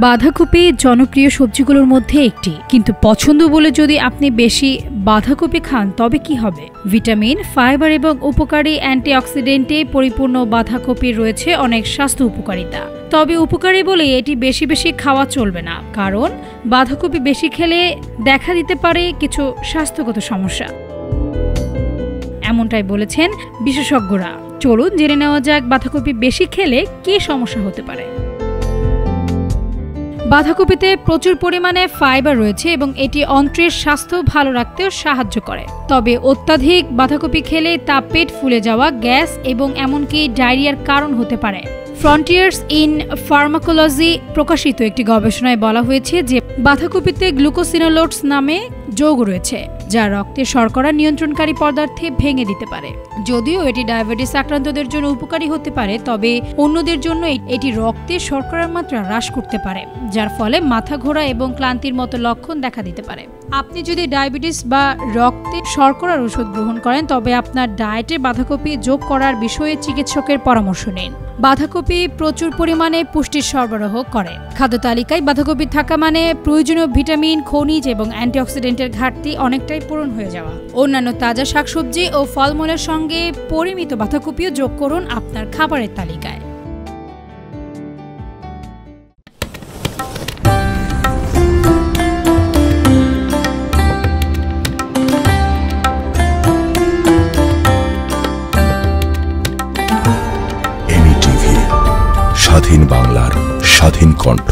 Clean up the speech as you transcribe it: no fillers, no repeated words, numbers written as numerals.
বাঁধাকপি জনপ্রিয় সবজিগুলোর মধ্যে একটি, কিন্তু পছন্দ বলে যদি আপনি বেশি বাঁধাকপি খান তবে কি হবে? ভিটামিন, ফাইবার এবং উপকারী অ্যান্টিঅক্সিডেন্টে পরিপূর্ণ বাঁধাকপির রয়েছে অনেক স্বাস্থ্য উপকারিতা। তবে উপকারী বলে এটি বেশি বেশি খাওয়া চলবে না, কারণ বাঁধাকপি বেশি খেলে দেখা দিতে পারে কিছু স্বাস্থ্যগত সমস্যা। এমনটাই বলেছেন বিশেষজ্ঞরা। চলুন জেনে নেওয়া যাক বাঁধাকপি বেশি খেলে কি সমস্যা হতে পারে। বাঁধাকপিতে প্রচুর পরিমাণে ফাইবার রয়েছে এবং এটি অন্ত্রের স্বাস্থ্য ভালো রাখতেও সাহায্য করে। তবে অত্যাধিক বাঁধাকপি খেলে তা পেট ফুলে যাওয়া, গ্যাস এবং এমনকি ডায়রিয়ার কারণ হতে পারে। ফ্রন্টিয়ার্স ইন ফার্মাকোলজি প্রকাশিত একটি গবেষণায় বলা হয়েছে যে বাঁধাকপিতে গ্লুকোসিনোলোডস নামে যৌগ রয়েছে, যা রক্তে শর্করা নিয়ন্ত্রণকারী পদার্থে ভেঙে দিতে পারে। যদিও এটি ডায়াবেটিস আক্রান্তদের জন্য উপকারী হতে পারে, তবে অন্যদের জন্য এটি রক্তে শর্করার মাত্রা হ্রাস করতে পারে, যার ফলে মাথা ঘোরা এবং ক্লান্তির মতো লক্ষণ দেখা দিতে পারে। আপনি যদি ডায়াবেটিস বা রক্তে শর্করার ওষুধ গ্রহণ করেন তবে আপনার ডায়েটে বাঁধাকপি যোগ করার বিষয়ে চিকিৎসকের পরামর্শ নিন। বাঁধাকপি প্রচুর পরিমাণে পুষ্টির সরবরাহ করে। খাদ্য তালিকায় বাঁধাকপি থাকা মানে প্রয়োজনীয় ভিটামিন, খনিজ এবং অ্যান্টিঅক্সিডেন্টের ঘাটতি অনেকটাই পূরণ হয়ে যাওয়া। অন্যান্য তাজা শাকসবজি ও ফলমূলের সঙ্গে পরিমিত বাঁধাকপিও যোগ করুন আপনার খাবারের তালিকায়। স্বাধীন বাংলার স্বাধীন কণ্ঠ।